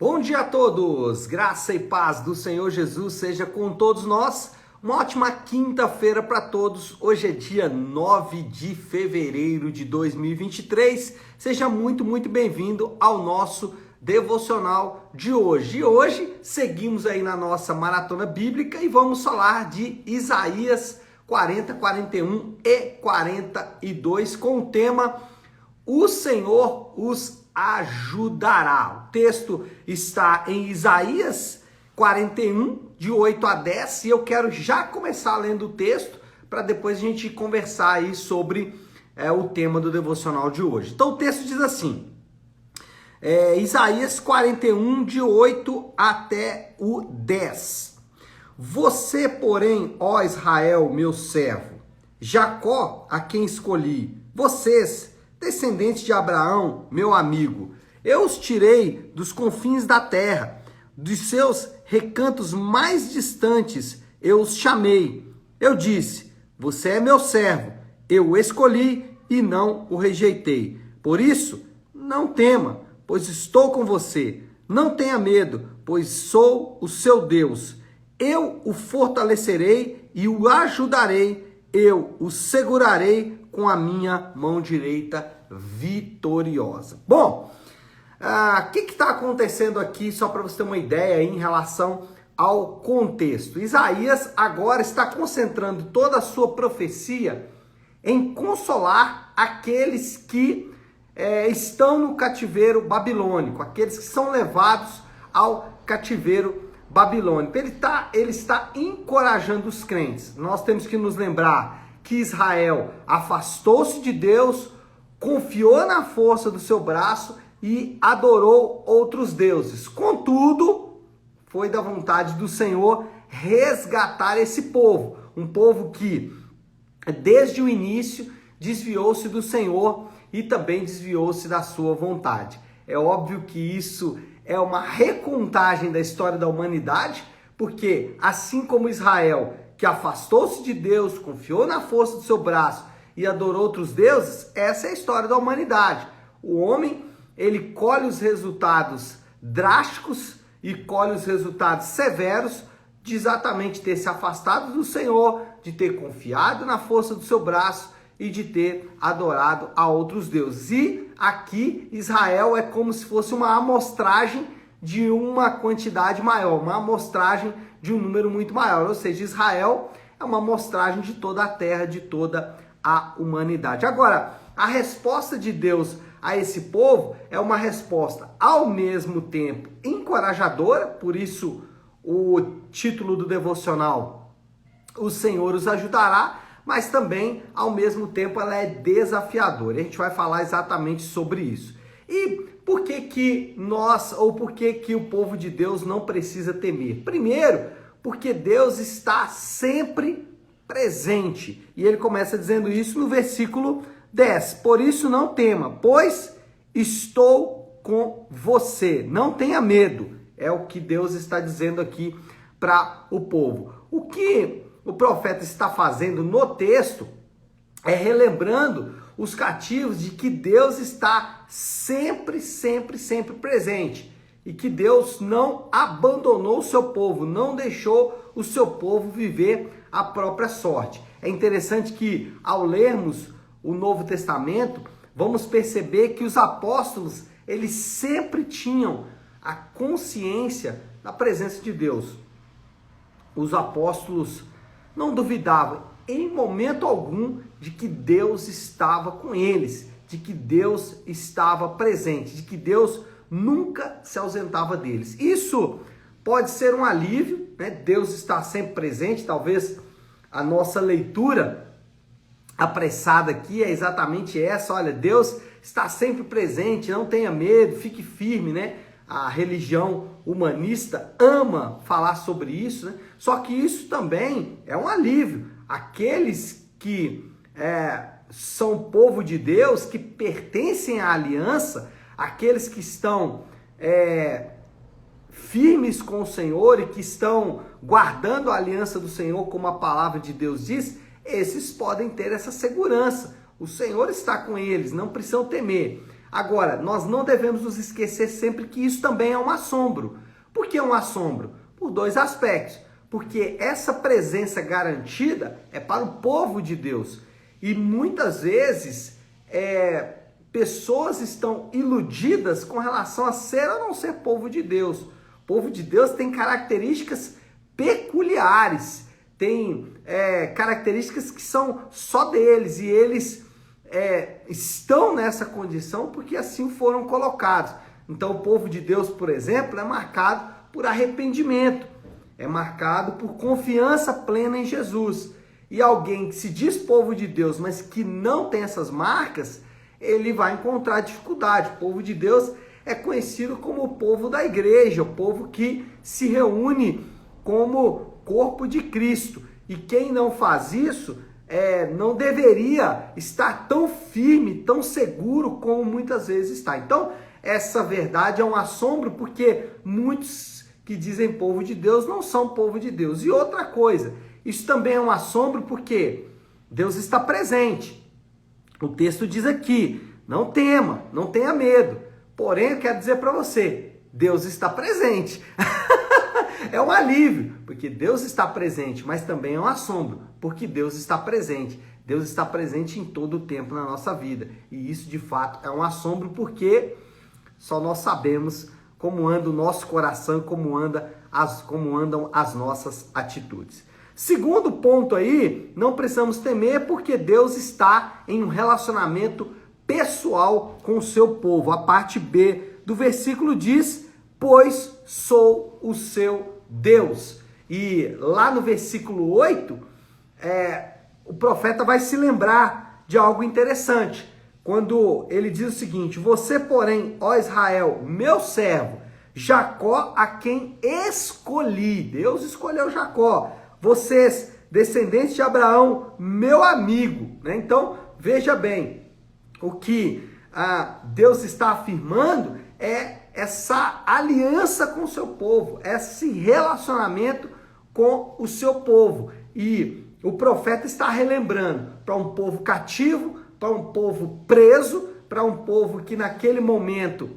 Bom dia a todos, graça e paz do Senhor Jesus seja com todos nós. Uma ótima quinta-feira para todos. Hoje é dia 9 de fevereiro de 2023. Seja muito bem-vindo ao nosso devocional de hoje. E hoje seguimos aí na nossa maratona bíblica e vamos falar de Isaías 40, 41 e 42 com o tema O Senhor os ajudará. O texto está em Isaías 41, de 8 a 10, e eu quero já começar lendo o texto para depois a gente conversar aí sobre o tema do devocional de hoje. Então o texto diz assim, Isaías 41, de 8 até o 10. Você, porém, ó Israel, meu servo, Jacó, a quem escolhi, vocês, descendentes de Abraão, meu amigo, eu os tirei dos confins da terra, dos seus recantos mais distantes, eu os chamei. Eu disse, você é meu servo, eu o escolhi e não o rejeitei. Por isso, não tema, pois estou com você. Não tenha medo, pois sou o seu Deus. Eu o fortalecerei e o ajudarei, eu o segurarei com a minha mão direita vitoriosa. Bom, o que está acontecendo aqui, só para você ter uma ideia em relação ao contexto? Isaías agora está concentrando toda a sua profecia em consolar aqueles que estão no cativeiro babilônico, aqueles que são levados ao cativeiro babilônico. Ele está encorajando os crentes. Nós temos que nos lembrar que Israel afastou-se de Deus, confiou na força do seu braço e adorou outros deuses. Contudo, foi da vontade do Senhor resgatar esse povo, um povo que desde o início desviou-se do Senhor e também desviou-se da sua vontade. É óbvio que isso é uma recontagem da história da humanidade, porque assim como Israel, que afastou-se de Deus, confiou na força do seu braço e adorou outros deuses, essa é a história da humanidade. O homem, ele colhe os resultados drásticos e colhe os resultados severos de exatamente ter se afastado do Senhor, de ter confiado na força do seu braço e de ter adorado a outros deuses. E aqui Israel é como se fosse uma amostragem de uma quantidade maior, uma amostragem de um número muito maior, ou seja, Israel é uma amostragem de toda a terra, de toda a humanidade. Agora, a resposta de Deus a esse povo é uma resposta ao mesmo tempo encorajadora, por isso o título do devocional, O Senhor os ajudará, mas também ao mesmo tempo ela é desafiadora. A gente vai falar exatamente sobre isso. E por que o povo de Deus não precisa temer? Primeiro, porque Deus está sempre presente. E ele começa dizendo isso no versículo 10. Por isso não tema, pois estou com você. Não tenha medo. É o que Deus está dizendo aqui para o povo. O que o profeta está fazendo no texto é relembrando os cativos de que Deus está sempre presente e que Deus não abandonou o seu povo, não deixou o seu povo viver a própria sorte. É interessante que ao lermos o Novo Testamento, vamos perceber que os apóstolos, eles sempre tinham a consciência da presença de Deus. Os apóstolos não duvidavam em momento algum de que Deus estava com eles, de que Deus estava presente, de que Deus nunca se ausentava deles. Isso pode ser um alívio, né? Deus está sempre presente. Talvez a nossa leitura apressada aqui é exatamente essa. Olha, Deus está sempre presente, não tenha medo, fique firme, né? A religião humanista ama falar sobre isso, né? Só que isso também é um alívio. Aqueles que são povo de Deus, que pertencem à aliança, aqueles que estão firmes com o Senhor e que estão guardando a aliança do Senhor, como a palavra de Deus diz, esses podem ter essa segurança. O Senhor está com eles, não precisam temer. Agora, nós não devemos nos esquecer sempre que isso também é um assombro. Por que um assombro? Por dois aspectos. Porque essa presença garantida é para o povo de Deus. E muitas vezes pessoas estão iludidas com relação a ser ou não ser povo de Deus. O povo de Deus tem características peculiares, tem características que são só deles, e eles estão nessa condição porque assim foram colocados. Então o povo de Deus, por exemplo, é marcado por arrependimento, é marcado por confiança plena em Jesus. E alguém que se diz povo de Deus, mas que não tem essas marcas, ele vai encontrar dificuldade. O povo de Deus é conhecido como o povo da igreja, o povo que se reúne como corpo de Cristo. E quem não faz isso não deveria estar tão firme, tão seguro como muitas vezes está. Então, essa verdade é um assombro, porque muitos que dizem povo de Deus não são povo de Deus. E outra coisa, isso também é um assombro porque Deus está presente. O texto diz aqui, não tema, não tenha medo. Porém, eu quero dizer para você, Deus está presente. É um alívio, porque Deus está presente, mas também é um assombro, porque Deus está presente. Deus está presente em todo o tempo na nossa vida. E isso, de fato, é um assombro, porque só nós sabemos como anda o nosso coração e como andam as nossas atitudes. Segundo ponto aí, não precisamos temer, porque Deus está em um relacionamento pessoal com o seu povo. A parte B do versículo diz, pois sou o seu Deus. E lá no versículo 8, o profeta vai se lembrar de algo interessante, quando ele diz o seguinte, você, porém, ó Israel, meu servo, Jacó, a quem escolhi. Deus escolheu Jacó. Vocês, descendentes de Abraão, meu amigo. Então, veja bem, o que Deus está afirmando é essa aliança com o seu povo, esse relacionamento com o seu povo. E o profeta está relembrando para um povo cativo, para um povo preso, para um povo que naquele momento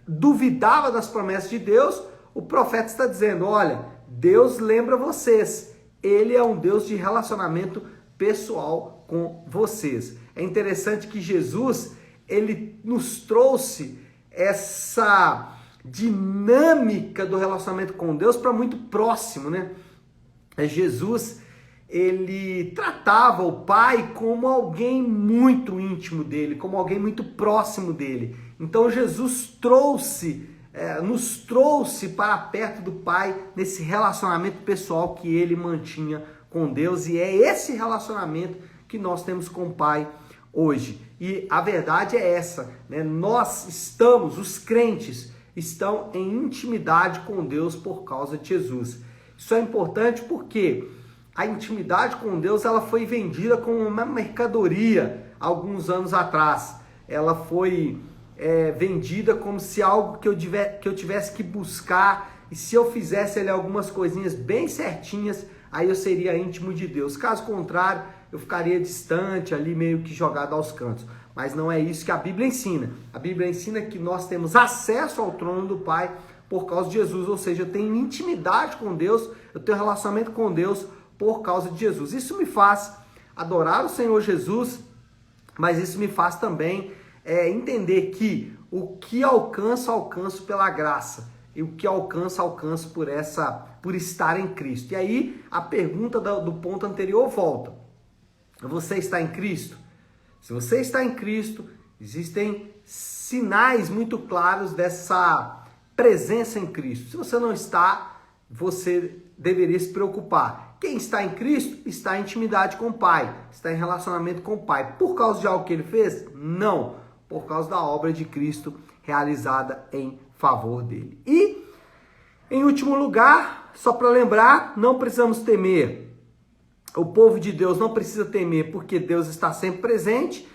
duvidava das promessas de Deus. O profeta está dizendo, olha, Deus lembra vocês, Ele é um Deus de relacionamento pessoal com vocês. É interessante que Jesus, Ele nos trouxe essa dinâmica do relacionamento com Deus para muito próximo, né? Jesus, ele tratava o Pai como alguém muito íntimo dele, como alguém muito próximo dele. Então Jesus nos trouxe para perto do Pai nesse relacionamento pessoal que ele mantinha com Deus, e é esse relacionamento que nós temos com o Pai hoje. E a verdade é essa, né? Os crentes estão em intimidade com Deus por causa de Jesus. Isso é importante porque a intimidade com Deus, ela foi vendida como uma mercadoria alguns anos atrás. Ela foi vendida como se algo que eu tivesse que buscar, e se eu fizesse ali algumas coisinhas bem certinhas, aí eu seria íntimo de Deus. Caso contrário, eu ficaria distante ali, meio que jogado aos cantos. Mas não é isso que a Bíblia ensina. A Bíblia ensina que nós temos acesso ao trono do Pai por causa de Jesus, ou seja, eu tenho intimidade com Deus, eu tenho relacionamento com Deus por causa de Jesus. Isso me faz adorar o Senhor Jesus, mas isso me faz também entender que o que alcanço pela graça, e o que alcanço por estar em Cristo. E aí a pergunta do ponto anterior volta. Você está em Cristo? Se você está em Cristo, existem sinais muito claros dessa presença em Cristo. Se você não está, você deveria se preocupar. Quem está em Cristo está em intimidade com o Pai, está em relacionamento com o Pai. Por causa de algo que ele fez? Não. Por causa da obra de Cristo realizada em favor dele. E, em último lugar, só para lembrar, não precisamos temer. O povo de Deus não precisa temer, porque Deus está sempre presente.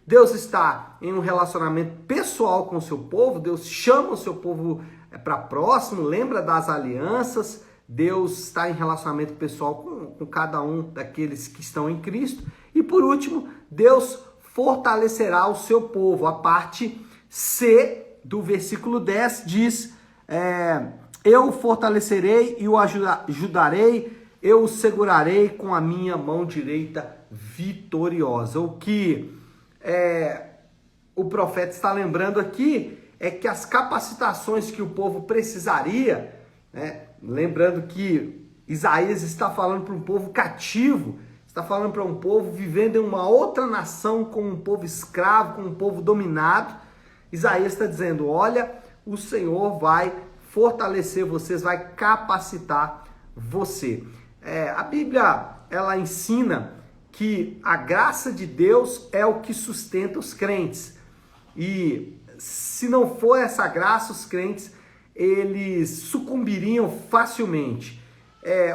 Deus está em um relacionamento pessoal com o seu povo. Deus chama o seu povo para próximo, lembra das alianças. Deus está em relacionamento pessoal com cada um daqueles que estão em Cristo. E por último, Deus fortalecerá o seu povo. A parte C do versículo 10 diz, eu o fortalecerei e o ajudarei, eu o segurarei com a minha mão direita vitoriosa. O que o profeta está lembrando aqui é que as capacitações que o povo precisaria, lembrando que Isaías está falando para um povo cativo, está falando para um povo vivendo em uma outra nação, com um povo escravo, com um povo dominado. Isaías está dizendo, olha, o Senhor vai fortalecer vocês, vai capacitar você. A Bíblia, ela ensina que a graça de Deus é o que sustenta os crentes. E se não for essa graça, os crentes, eles sucumbiriam facilmente.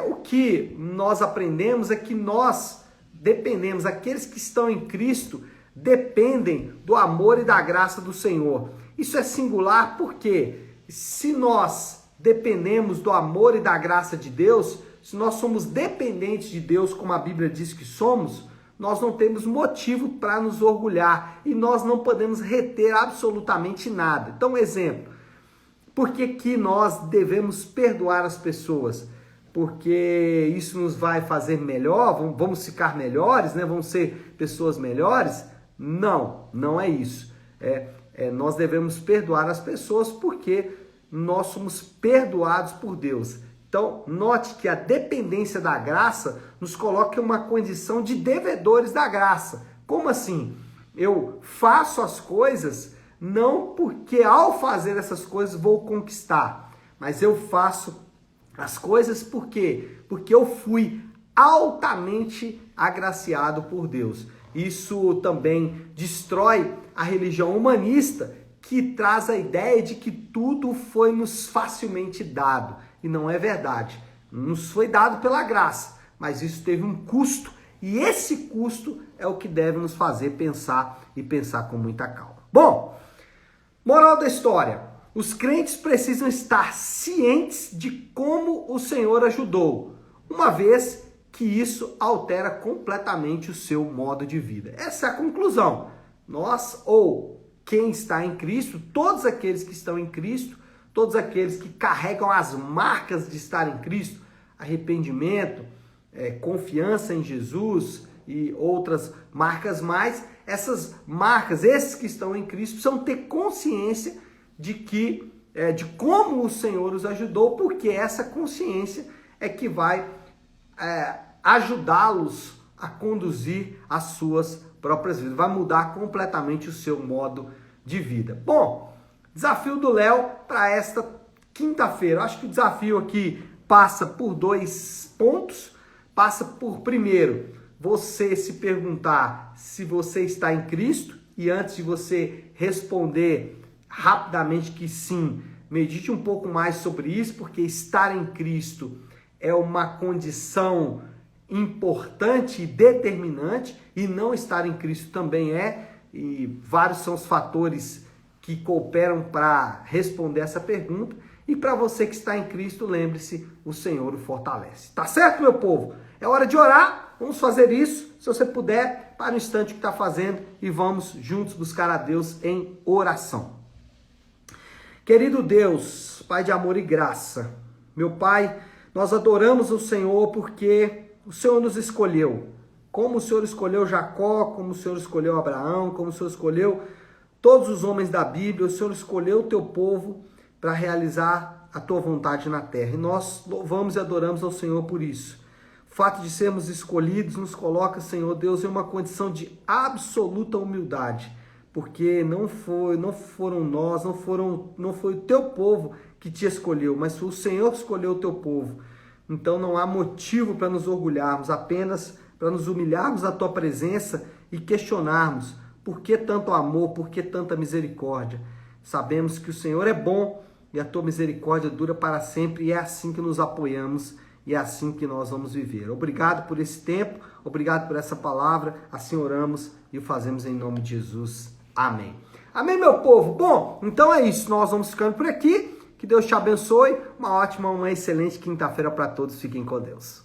O que nós aprendemos é que nós dependemos, aqueles que estão em Cristo, dependem do amor e da graça do Senhor. Isso é singular porque se nós dependemos do amor e da graça de Deus, se nós somos dependentes de Deus, como a Bíblia diz que somos, nós não temos motivo para nos orgulhar e nós não podemos reter absolutamente nada. Então, exemplo, por que nós devemos perdoar as pessoas? Porque isso nos vai fazer melhor, vamos ficar melhores, vamos ser pessoas melhores? Não, não é isso. Nós devemos perdoar as pessoas porque nós somos perdoados por Deus. Então, note que a dependência da graça nos coloca em uma condição de devedores da graça. Como assim? Eu faço as coisas não porque ao fazer essas coisas vou conquistar, mas eu faço as coisas por quê? Porque eu fui altamente agraciado por Deus. Isso também destrói a religião humanista, que traz a ideia de que tudo foi nos facilmente dado. E não é verdade. Nos foi dado pela graça, mas isso teve um custo. E esse custo é o que deve nos fazer pensar e pensar com muita calma. Bom, moral da história. Os crentes precisam estar cientes de como o Senhor ajudou, uma vez que isso altera completamente o seu modo de vida. Essa é a conclusão. Nós, ou quem está em Cristo, todos aqueles que estão em Cristo, todos aqueles que carregam as marcas de estar em Cristo, arrependimento, confiança em Jesus e outras marcas mais, essas marcas, esses que estão em Cristo, precisam ter consciência de como o Senhor os ajudou, porque essa consciência é que vai ajudá-los a conduzir as suas próprias vidas, vai mudar completamente o seu modo de vida. Bom, desafio do Léo para esta quinta-feira. Eu acho que o desafio aqui passa por 2 pontos. Passa por, primeiro, você se perguntar se você está em Cristo, e antes de você responder rapidamente que sim, medite um pouco mais sobre isso, porque estar em Cristo é uma condição importante e determinante, e não estar em Cristo também e vários são os fatores que cooperam para responder essa pergunta. E para você que está em Cristo, lembre-se, o Senhor o fortalece. Tá certo, meu povo? É hora de orar, vamos fazer isso, se você puder, para o instante que está fazendo, e vamos juntos buscar a Deus em oração. Querido Deus, Pai de amor e graça, meu Pai, nós adoramos o Senhor porque o Senhor nos escolheu, como o Senhor escolheu Jacó, como o Senhor escolheu Abraão, como o Senhor escolheu todos os homens da Bíblia, o Senhor escolheu o teu povo para realizar a tua vontade na terra. E nós louvamos e adoramos ao Senhor por isso. O fato de sermos escolhidos nos coloca, Senhor Deus, em uma condição de absoluta humildade, porque não foram nós, não foi o teu povo que te escolheu, mas foi o Senhor que escolheu o teu povo. Então não há motivo para nos orgulharmos, apenas para nos humilharmos na tua presença e questionarmos por que tanto amor, por que tanta misericórdia. Sabemos que o Senhor é bom e a tua misericórdia dura para sempre, e é assim que nos apoiamos e é assim que nós vamos viver. Obrigado por esse tempo, obrigado por essa palavra, assim oramos e o fazemos em nome de Jesus. Amém. Amém, meu povo? Bom, então é isso, nós vamos ficando por aqui. Que Deus te abençoe. Uma ótima, uma excelente quinta-feira para todos. Fiquem com Deus.